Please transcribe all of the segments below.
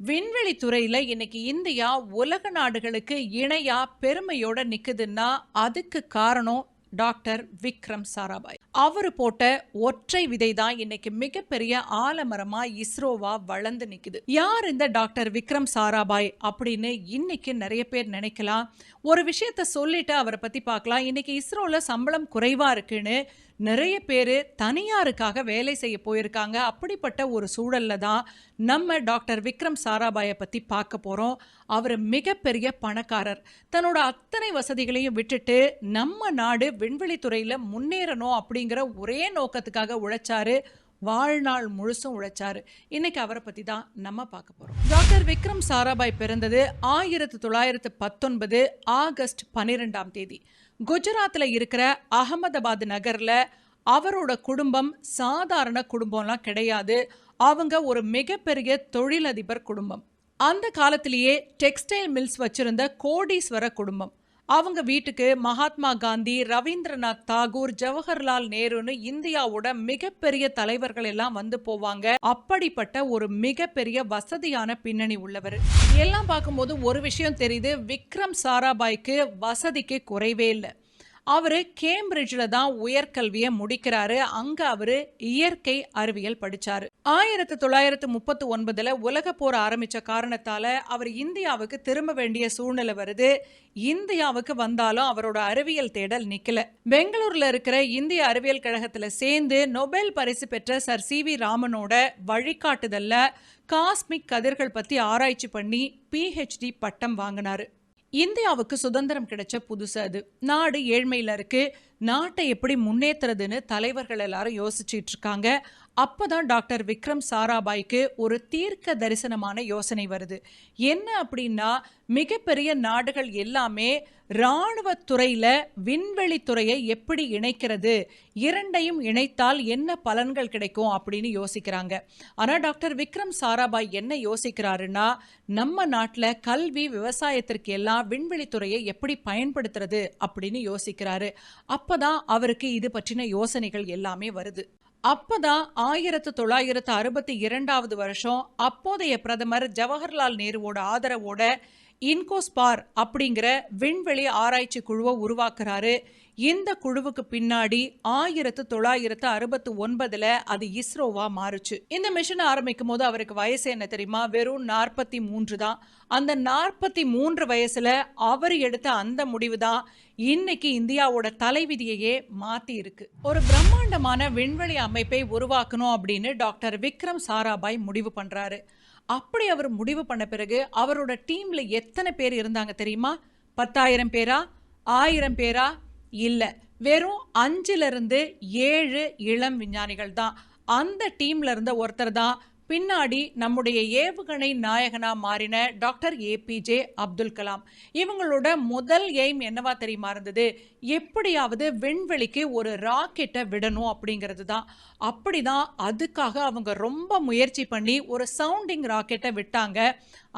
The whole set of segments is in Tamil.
விண்வெளி துறையில இன்னைக்கு இந்தியா உலக நாடுகளுக்கு இணையா பெருமையோட நிக்குதுன்னா அதுக்கு காரணம் டாக்டர் விக்ரம் சாராபாய். அவரு போட்ட ஒற்றை விதை தான் இன்னைக்கு மிகப்பெரிய ஆலமரமா இஸ்ரோவா வளர்ந்து நிக்குது. யார் இந்த டாக்டர் விக்ரம் சாராபாய் அப்படின்னு இன்னைக்கு நிறைய பேர் நினைக்கலாம். ஒரு விஷயத்த சொல்லிட்டு அவரை பத்தி பார்க்கலாம். இன்னைக்கு இஸ்ரோல சம்பளம் குறைவா இருக்குன்னு நிறைய பேர் தனியாருக்காக வேலை செய்ய போயிருக்காங்க. அப்படிப்பட்ட ஒரு சூழல்ல தான் நம்ம டாக்டர் விக்ரம் சாராபாயை பத்தி பார்க்க போறோம். அவர் மிகப்பெரிய பணக்காரர். தன்னோட அத்தனை வசதிகளையும் விட்டுட்டு நம்ம நாடு விண்வெளி துறையில முன்னேறணும் அப்படிங்கிற ஒரே நோக்கத்துக்காக உழைச்சாரு. வாழ்நாள் முழுசும் உழைச்சாரு. இன்னைக்கு அவரை பத்தி தான் நம்ம பார்க்க போறோம். டாக்டர் விக்ரம் சாராபாய் பிறந்தது 1919 ஆகஸ்ட் 12ஆம் தேதி குஜராத்ல இருக்கிற அகமதாபாத் நகர்ல. அவரோட குடும்பம் சாதாரண குடும்பம்லாம் கிடையாது. அவங்க ஒரு மிகப்பெரிய தொழிலதிபர் குடும்பம். அந்த காலத்திலேயே டெக்ஸ்டைல் மில்ஸ் வச்சிருந்த கோடீஸ்வர குடும்பம். அவங்க வீட்டுக்கு மகாத்மா காந்தி, ரவீந்திரநாத் தாகூர், ஜவஹர்லால் நேருன்னு இந்தியாவோட மிகப்பெரிய தலைவர்கள் எல்லாம் வந்து போவாங்க. அப்படிப்பட்ட ஒரு மிகப்பெரிய வசதியான பின்னணி உள்ளவர். எல்லாம் பார்க்கும்போது ஒரு விஷயம் தெரியுது, விக்ரம் சாராபாய்க்கு வசதிக்கு குறைவே இல்லை. அவரு கேம்பிரிட்ஜ்ல தான் உயர்கல்வியை முடிக்கிறாரு. அங்க அவரு இயற்கை அறிவியல் படிச்சாரு. 1939 உலக போர் ஆரம்பிச்ச காரணத்தால அவர் இந்தியாவுக்கு திரும்ப வேண்டிய சூழ்நிலை வருது. இந்தியாவுக்கு வந்தாலும் அவரோட அறிவியல் தேடல் நிக்கல. பெங்களூர்ல இருக்கிற இந்திய அறிவியல் கழகத்துல சேர்ந்து நோபல் பரிசு பெற்ற சர் சி வி ராமனோட வழிகாட்டுதல்ல காஸ்மிக் கதிர்கள் பத்தி ஆராய்ச்சி பண்ணி PhD பட்டம் வாங்கினாரு. இந்தியாவுக்கு சுதந்திரம் கிடைச்ச புதுசு அது. நாடு ஏழ்மையில இருக்கு. நாட்டை எப்படி முன்னேற்றுறதுன்னு தலைவர்கள் எல்லாரும் யோசிச்சுட்டு இருக்காங்க. அப்பதான் டாக்டர் விக்ரம் சாராபாய்க்கு ஒரு தீர்க்க தரிசனமான யோசனை வருது. என்ன அப்படின்னா, மிகப்பெரிய நாடுகள் எல்லாமே இராணுவத்துறையில விண்வெளி துறையை எப்படி இணைக்கிறது, இரண்டையும் இணைத்தால் என்ன பலன்கள் கிடைக்கும் அப்படின்னு யோசிக்கிறாங்க. ஆனா டாக்டர் விக்ரம் சாராபாய் என்ன யோசிக்கிறாருன்னா, நம்ம நாட்டுல கல்வி, விவசாயத்திற்கு எல்லாம் விண்வெளி துறையை எப்படி பயன்படுத்துறது அப்படின்னு யோசிக்கிறாரு. அப்பதான் அவருக்கு இது பற்றின யோசனைகள் எல்லாமே வருது. அப்பதான் 1962 வருஷம் அப்போதைய பிரதமர் ஜவஹர்லால் நேருவோட ஆதரவோட இன்கோஸ்பார் அப்படிங்கிற விண்வெளி ஆராய்ச்சி குழுவை உருவாக்குறாரு. இந்த குழுவுக்கு பின்னாடி 1969 அது இஸ்ரோவா மாறுச்சு. இந்த மிஷன் ஆரம்பிக்கும் போது அவருக்கு வயசு என்ன தெரியுமா? வெறும் 43 தான். அந்த 43 வயசுல அவர் எடுத்த அந்த முடிவு தான் இன்னைக்கு இந்தியாவோட தலைவிதியையே மாத்தி இருக்கு. ஒரு பிரம்மாண்டமான விண்வெளி அமைப்பை உருவாக்கணும் அப்படின்னு டாக்டர் விக்ரம் சாராபாய் முடிவு பண்றாரு. அப்படி அவர் முடிவு பண்ண பிறகு அவரோட டீம்ல எத்தனை பேர் இருந்தாங்க தெரியுமா? 10,000 பேரா, 1000 பேரா? இல்ல, வெறும் 5-7 இளம் விஞ்ஞானிகள் தான். அந்த டீம்ல இருந்த ஒருத்தர் தான் பின்னாடி நம்முடைய ஏவுகணை நாயகனா மாறின டாக்டர் APJ அப்துல் கலாம். இவங்களோட முதல் எய்ம் என்னவா தெரியுமா இருந்தது? எப்படியாவது விண்வெளிக்கு ஒரு ராக்கெட்டை விடணும் அப்படிங்கிறது தான். அப்படிதான் அதுக்காக அவங்க ரொம்ப முயற்சி பண்ணி ஒரு சவுண்டிங் ராக்கெட்டை விட்டாங்க.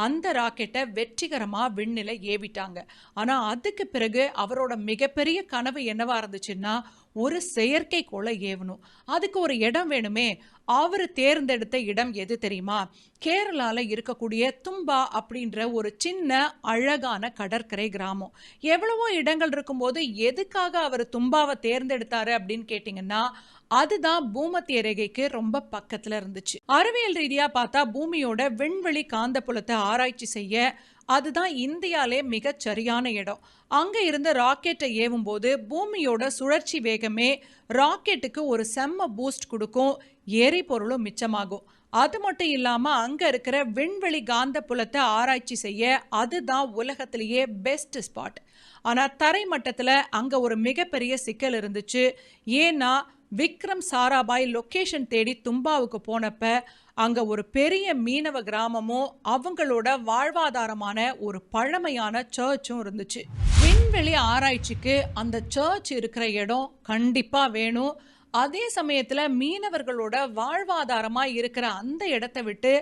அந்த ராக்கெட்டை வெற்றிகரமா விண்ணில ஏவிட்டாங்க. ஆனா அதுக்கு பிறகு அவரோட மிகப்பெரிய கனவு என்னவா இருந்துச்சுன்னா, ஒரு செயற்கைக்கோளை ஏவணும். அதுக்கு ஒரு இடம் வேணுமே. அவர் தேர்ந்தெடுத்த இடம் எது தெரியுமா? கேரளால இருக்கக்கூடிய தும்பா அப்படின்ற ஒரு சின்ன அழகான கடற்கரை கிராமம். எவ்வளவோ இடங்கள் இருக்கும்போது எதுக்காக அவர் தும்பாவை தேர்ந்தெடுத்தாரு அப்படின்னு கேட்டீங்கன்னா, அதுதான் பூமத்திய ரேகைக்கு ரொம்ப பக்கத்துல இருந்துச்சு. அறிவியல் ரீதியா பார்த்தா பூமியோட விண்வெளி காந்தப்புலத்தை ஆராய்ச்சி செய்ய அதுதான் இந்தியாலே மிகச் சரியான இடம். அங்க இருந்த ராக்கெட்டை ஏவும் போது பூமியோட சுழற்சி வேகமே ராக்கெட்டுக்கு ஒரு செம்ம பூஸ்ட் கொடுக்கும். எரிபொருளும் மிச்சமாகும். அது மட்டும் இல்லாம அங்க இருக்கிற விண்வெளி காந்த புலத்தை ஆராய்ச்சி செய்ய அதுதான் உலகத்திலேயே பெஸ்ட் ஸ்பாட். ஆனா தரை மட்டத்துல அங்க ஒரு மிகப்பெரிய சிக்கல் இருந்துச்சு. ஏன்னா விக்ரம் சாராபாய் லொகேஷன் தேடி தும்பாவுக்கு போனப்ப அங்க ஒரு பெரிய மீனவ கிராமமும் அவங்களோட வாழ்வாதாரமான ஒரு பழமையான சர்ச்சும் இருந்துச்சு. விண்வெளி ஆராய்ச்சிக்கு அந்த சர்ச் இருக்கிற இடம் கண்டிப்பா வேணும். அதே சமயத்துல மீனவர்களோட வாழ்வாதாரமா இருக்கிற அந்த இடத்தை விட்டு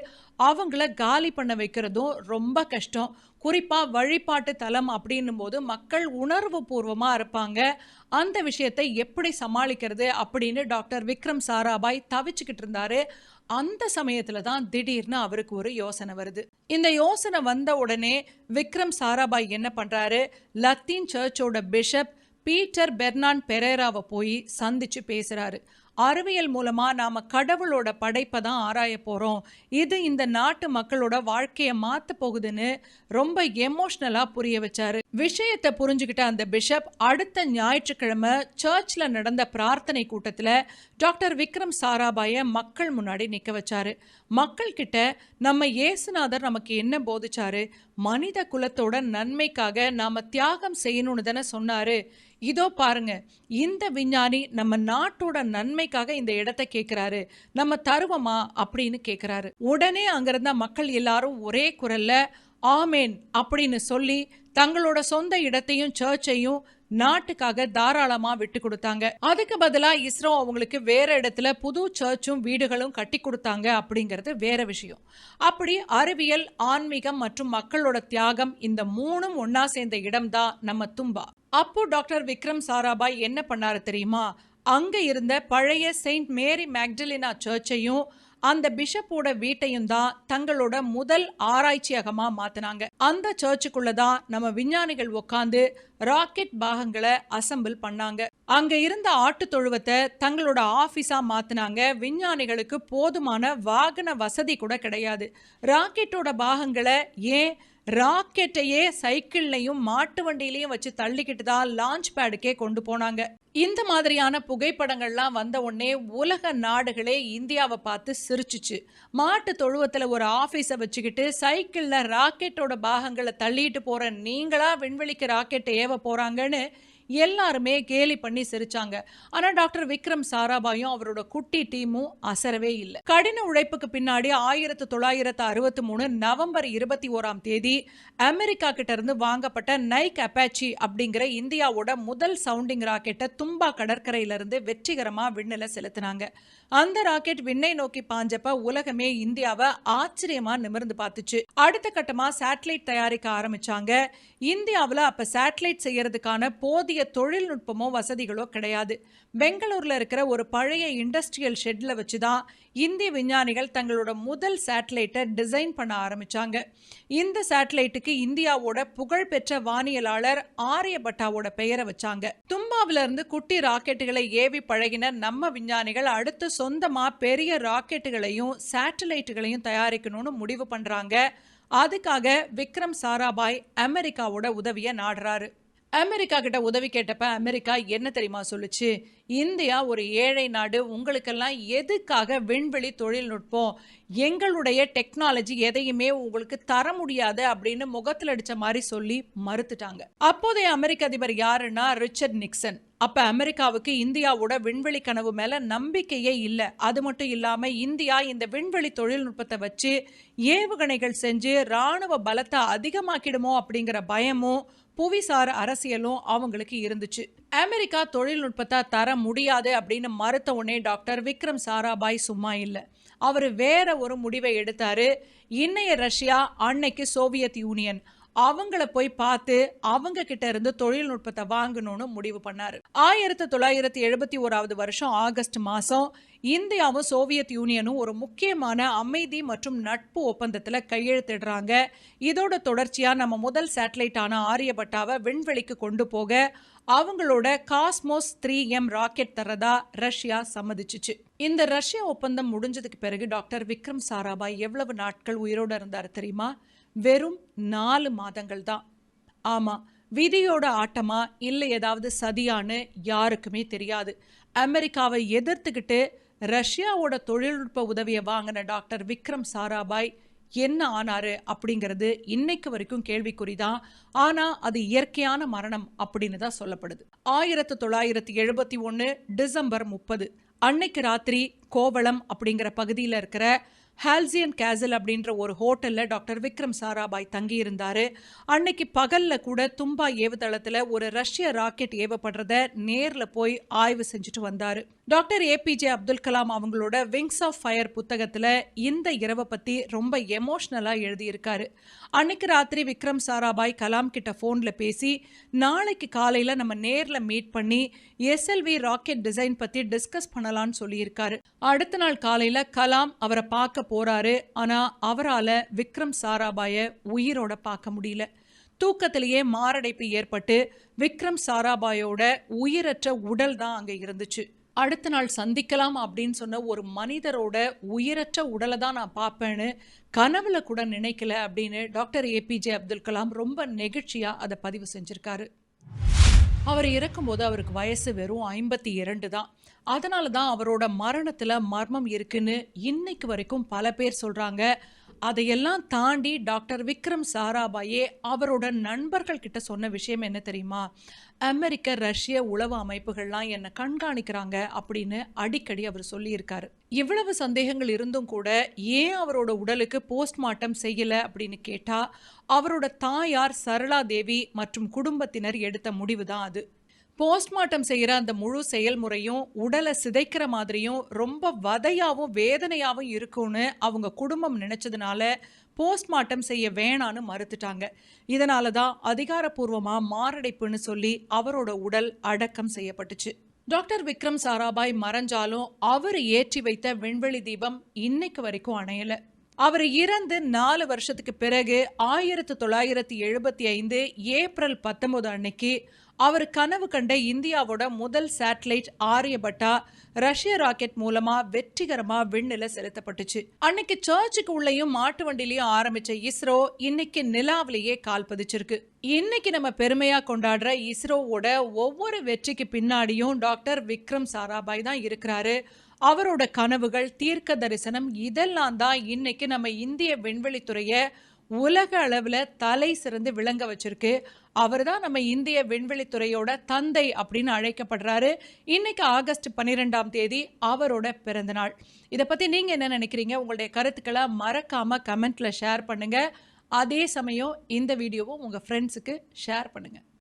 அவங்கள காலி பண்ண வைக்கிறதும் ரொம்ப கஷ்டம். குறிப்பா வழிபாட்டு தலம் அப்படின்னும் போது மக்கள் உணர்வு பூர்வமா இருப்பாங்க. அந்த விஷயத்தை எப்படி சமாளிக்கிறது அப்படின்னு டாக்டர் விக்ரம் சாராபாய் தவிச்சுக்கிட்டு இருந்தாரு. அந்த சமயத்துல தான் திடீர்னு அவருக்கு ஒரு யோசனை வருது. இந்த யோசனை வந்த உடனே விக்ரம் சாராபாய் என்ன பண்றாரு, லத்தீன் சர்ச்சோட பிஷப் பீட்டர் பெர்னான் பெரேராவை போய் சந்திச்சு பேசுறாரு. அறிவியல் மூலமா நாம கடவுளோட படைப்பை தான் ஆராய போறோம், இது இந்த நாட்டு மக்களோட வாழ்க்கையை மாத்த போகுதுன்னு ரொம்ப எமோஷனலா புரிய வச்சாரு. விஷயத்தை புரிஞ்சுக்கிட்ட அந்த பிஷப் அடுத்த ஞாயிற்றுக்கிழமை சர்ச்ல நடந்த பிரார்த்தனை கூட்டத்துல டாக்டர் விக்ரம் சாராபாய மக்கள் முன்னாடி நிக்க வச்சாரு. மக்கள் கிட்ட நம்ம இயேசுநாதர் நமக்கு என்ன போதிச்சாரு, மனித குலத்தோட நன்மைக்காக நாம தியாகம் செய்யணும்னு தானே சொன்னாரு. இதோ பாருங்க, இந்த விஞ்ஞானி நம்ம நாட்டோட நன்மைக்காக இந்த இடத்தை கேட்கிறாரு, நம்ம தருவமா அப்படின்னு கேட்கிறாரு. உடனே அங்கிருந்த மக்கள் எல்லாரும் ஒரே குரல்ல ஆமேன் அப்படின்னு சொல்லி தங்களோட சொந்த இடத்தையும் சர்ச்சையும் நாட்டுக்காக தாராளமா விட்டு கொடுத்தாங்க. அதுக்கு பதிலா இஸ்ரோ அவங்களுக்கு வேற இடத்துல புது சர்ச்சும் வீடுகளும் கட்டி கொடுத்தாங்க அப்படிங்கிறது வேற விஷயம். அப்படி அறிவியல், ஆன்மீகம் மற்றும் மக்களோட தியாகம் இந்த மூணும் ஒன்னா சேர்ந்த இடம்தான் நம்ம தும்பா. அப்போ டாக்டர் விக்ரம் சாராபாய் என்ன பண்ணாரு தெரியுமா, அங்க இருந்த பழைய செயின்ட் மேரி மேக்டலினா சர்ச்சையும் அந்த பிஷப்போட வீட்டையும் தான் தங்களோட முதல் ஆராய்ச்சியகமா மாத்தினாங்க. அந்த சர்ச்சுக்குள்ளதான் நம்ம விஞ்ஞானிகள் உட்காந்து ராக்கெட் பாகங்களை அசம்பிள் பண்ணாங்க. அங்க இருந்த ஆட்டு தொழுவத்தை தங்களோட ஆபீஸா மாத்தினாங்க. விஞ்ஞானிகளுக்கு போதுமான வாகன வசதி கூட கிடையாது. ராக்கெட்டோட பாகங்களை, ஏன் ராக்கெட்டையே சைக்கிள்லையும் மாட்டு வண்டியிலையும் வச்சு தள்ளிக்கிட்டு தான் லான்ச் பேடுக்கே கொண்டு போனாங்க. இந்த மாதிரியான புகைப்படங்கள்லாம் வந்த உடனே உலக நாடுகளே இந்தியாவை பார்த்து சிரிச்சுச்சு. மாட்டு தொழுவத்துல ஒரு ஆபீஸை வச்சுக்கிட்டு சைக்கிள்ல ராக்கெட்டோட பாகங்களை தள்ளிட்டு போற நீங்களா விண்வெளிக்கு ராக்கெட்டை ஏவ போறாங்கன்னு எல்லாருமே கேலி பண்ணி சிரிச்சாங்க. ஆனா டாக்டர் விக்ரம் சாராபாயும் அவரோட குட்டி டீமும் அசரவே இல்லை. கடின உழைப்புக்கு பின்னாடி 1963 நவம்பர் 21 அமெரிக்கா கிட்ட இருந்து வாங்கப்பட்ட நைக் அப்பாச்சி அப்படிங்கிற இந்தியாவோட முதல் சவுண்டிங் ராக்கெட்டை தும்பா கடற்கரையில இருந்து வெற்றிகரமா விண்ணில செலுத்தினாங்க. அந்த ராக்கெட் விண்ணை நோக்கி பாஞ்சப்ப உலகமே இந்தியாவை ஆச்சரியமா நிமிர்ந்து பார்த்துச்சு. அடுத்த கட்டமா சேட்டலைட் தயாரிக்க ஆரம்பிச்சாங்க. இந்தியாவில் அப்ப சேட்டலைட் செய்யறதுக்கான போதிய தொழில்நுட்பமோ வசதிகளோ கிடையாது. பெங்களூர்ல இருக்கிற ஒரு பழைய இண்டஸ்ட்ரியல் ஷெட்ல வச்சுதான் இந்திய விஞ்ஞானிகள் தங்களோட முதல் சேட்டலைட்டை டிசைன் பண்ண ஆரம்பிச்சாங்க. இந்த சேட்டலைட்டுக்கு இந்தியாவோட புகழ்பெற்ற வானியலாளர் ஆரியபட்டாவோட பெயரை வச்சாங்க. தும்பாவில இருந்து குட்டி ராக்கெட்டுகளை ஏவி பழகின நம்ம விஞ்ஞானிகள் அடுத்து சொந்தமா பெரிய ராக்கெட்டுகளையும் சேட்டலைட்டுகளையும் தயாரிக்கணும்னு முடிவு பண்றாங்க. அதுக்காக விக்ரம் சாராபாய் அமெரிக்காவோட உதவியை நாடுறாரு. அமெரிக்கா கிட்ட உதவி கேட்டப்ப அமெரிக்கா என்ன தெரியுமா சொல்லுச்சு, இந்தியா ஒரு ஏழை நாடு, உங்களுக்கெல்லாம் எதுக்காக விண்வெளி தொழில்நுட்பம், எங்களுடைய டெக்னாலஜி எதையுமே உங்களுக்கு தர முடியாது அப்படின்னு முகத்தில் அடிச்ச மாதிரி சொல்லி மறுத்துட்டாங்க. அப்போதைய அமெரிக்க அதிபர் யாருன்னா ரிச்சர்ட் நிக்சன். அப்ப அமெரிக்காவுக்கு இந்தியாவோட விண்வெளி கனவு மேல நம்பிக்கையே இல்லை. அது மட்டும் இல்லாம இந்தியா இந்த விண்வெளி தொழில்நுட்பத்தை வச்சு ஏவுகணைகள் செஞ்சு ராணுவ பலத்தை அதிகமாக்கிடுமோ அப்படிங்கிற பயமும் புவிசார் அரசியலும் அவங்களுக்கு இருந்துச்சு. அமெரிக்கா தொழில்நுட்பத்தை தர முடியாது அப்படின்னு மறுத்த உடனே டாக்டர் விக்ரம் சாராபாய் சும்மா இல்லை. அவர் வேற ஒரு முடிவை எடுத்தாரு. இன்னைய ரஷ்யா, அன்னைக்கு சோவியத் யூனியன், அவங்கள போய் பார்த்து அவங்க கிட்ட இருந்து தொழில்நுட்பத்தை வாங்கணும்னு முடிவு பண்ணாரு. 1971 ஆகஸ்ட் மாசம் இந்தியாவும் சோவியத் யூனியனும் ஒரு முக்கியமான அமைதி மற்றும் நட்பு ஒப்பந்தத்துல கையெழுத்திடுறாங்க. இதோட தொடர்ச்சியா நம்ம முதல் சேட்டலைட்டான ஆரியபட்டாவை விண்வெளிக்கு கொண்டு போக அவங்களோட காஸ்மோஸ் 3M ராக்கெட் தரதா ரஷ்யா சம்மதிச்சுச்சு. இந்த ரஷ்யா ஒப்பந்தம் முடிஞ்சதுக்கு பிறகு டாக்டர் விக்ரம் சாராபாய் எவ்வளவு நாட்கள் உயிரோட இருந்தாரு தெரியுமா? வெறும் 4 மாதங்கள் தான். ஆமா, விதியோட ஆட்டமா இல்லை ஏதாவது சதியான்னு யாருக்குமே தெரியாது. அமெரிக்காவை எதிர்த்துக்கிட்டு ரஷ்யாவோட தொழில்நுட்ப உதவியை வாங்கின டாக்டர் விக்ரம் சாராபாய் என்ன ஆனாரு அப்படிங்கிறது இன்னைக்கு வரைக்கும் கேள்விக்குறிதான். ஆனா அது இயற்கையான மரணம் அப்படின்னு தான் சொல்லப்படுது. 1971 டிசம்பர் 30 அன்னைக்கு ராத்திரி கோவளம் அப்படிங்கிற பகுதியில் இருக்கிற ஹால்சியன் கேசல் அப்படின்ற ஒரு ஹோட்டல்ல டாக்டர் விக்ரம் சாராபாய் தங்கி இருந்தாரு. அன்னைக்கு பகல்ல கூட தும்பா ஏவுதளத்துல ஒரு ரஷ்ய ராக்கெட் ஏவப்படுறத நேர்ல போய் ஆய்வு செஞ்சுட்டு வந்தாரு. டாக்டர் ஏபிஜே அப்துல் கலாம் அவங்களோட விங்ஸ் ஆஃப் ஃபயர் புத்தகத்துல இந்த இரவை பத்தி ரொம்ப எமோஷனலா எழுதியிருக்காரு. அன்னைக்கு ராத்திரி விக்ரம் சாராபாய் கலாம் கிட்ட போன்ல பேசி நாளைக்கு காலையில நம்ம நேர்ல மீட் பண்ணி எஸ்எல்வி ராக்கெட் டிசைன் பத்தி டிஸ்கஸ் பண்ணலாம்னு சொல்லியிருக்காரு. அடுத்த நாள் காலையில கலாம் அவரை பார்க்க போறாரு. ஆனா அவரால விக்ரம் சாராபாய உயிரோட பார்க்க முடியல. தூக்கத்திலேயே மாரடைப்பு ஏற்பட்டு விக்ரம் சாராபாயோட உயிரற்ற உடல் தான் அங்க இருந்துச்சு. அடுத்த நாள் சந்திக்கலாம் அப்படின்னு சொன்ன ஒரு மனிதரோட உயிரற்ற உடலை தான் நான் பார்ப்பேன்னு கனவுல கூட நினைக்கல அப்படின்னு டாக்டர் ஏபிஜே அப்துல் கலாம் ரொம்ப நெகிழ்ச்சியா அதை பதிவு செஞ்சிருக்காரு. அவர் இறக்கும்போது அவருக்கு வயசு வெறும் 52 தான். அதனால தான் அவரோட மரணத்துல மர்மம் இருக்குன்னு இன்னைக்கு வரைக்கும் பல பேர் சொல்றாங்க. அதையெல்லாம் தாண்டி டாக்டர் விக்ரம் சாராபாயே அவரோட நண்பர்கள் கிட்ட சொன்ன விஷயம் என்ன தெரியுமா? அமெரிக்க ரஷ்ய உளவு அமைப்புகள்லாம் என்னை கண்காணிக்கிறாங்க அப்படின்னு அடிக்கடி அவர் சொல்லியிருக்காரு. இவ்வளவு சந்தேகங்கள் இருந்தும் கூட ஏன் அவரோட உடலுக்கு போஸ்ட்மார்ட்டம் செய்யல அப்படின்னு கேட்டா அவரோட தாயார் சரளா தேவி மற்றும் குடும்பத்தினர் எடுத்த முடிவு தான் அது. போஸ்ட்மார்ட்டம் செய்கிற அந்த முழு செயல்முறையும் உடலை சிதைக்கிற மாதிரியும் ரொம்ப வதையாவும் வேதனையாவும் இருக்கும்னு அவங்க குடும்பம் நினைச்சதுனால போஸ்ட்மார்ட்டம் செய்ய வேணான்னு மறுத்துட்டாங்க. இதனால தான் அதிகாரப்பூர்வமாக மாரடைப்புன்னு சொல்லி அவரோட உடல் அடக்கம் செய்யப்பட்டுச்சு. டாக்டர் விக்ரம் சாராபாய் மறைஞ்சாலும் அவர் ஏற்றி வைத்த விண்வெளி தீபம் இன்னைக்கு வரைக்கும் அணையல. அவர் இறந்து 4 வருஷத்துக்கு பிறகு 1975 ஏப்ரல் 19 அன்னைக்கு அவர் கனவு கண்ட இந்தியாவோட முதல் சேட்டலைட் ஆரியபட்டா ரஷ்ய ராக்கெட் மூலமா வெற்றிகரமா விண்ணில செலுத்தப்பட்டுச்சு. அன்னைக்கு சர்ச்சுக்கு உள்ளேயும் மாட்டு வண்டிலையும் ஆரம்பிச்ச இஸ்ரோ இன்னைக்கு நிலாவிலேயே கால் பதிச்சிருக்கு. இன்னைக்கு நம்ம பெருமையா கொண்டாடுற இஸ்ரோவோட ஒவ்வொரு வெற்றிக்கு பின்னாடியும் டாக்டர் விக்ரம் சாராபாய் தான் இருக்கிறாரு. அவரோட கனவுகள், தீர்க்க தரிசனம் இதெல்லாம் தான் இன்னைக்கு நம்ம இந்திய விண்வெளித்துறையை உலக அளவில் தலை சிறந்து விளங்க வச்சிருக்கு. அவர் தான் நம்ம இந்திய விண்வெளித்துறையோட தந்தை அப்படின்னு அழைக்கப்படுறாரு. இன்னைக்கு ஆகஸ்ட் 12ஆம் தேதி அவரோட பிறந்த நாள். இதை பற்றி நீங்கள் என்ன நினைக்கிறீங்க? உங்களுடைய கருத்துக்களை மறக்காமல் கமெண்ட்டில் ஷேர் பண்ணுங்கள். அதே சமயம் இந்த வீடியோவும் உங்கள் ஃப்ரெண்ட்ஸுக்கு ஷேர் பண்ணுங்கள்.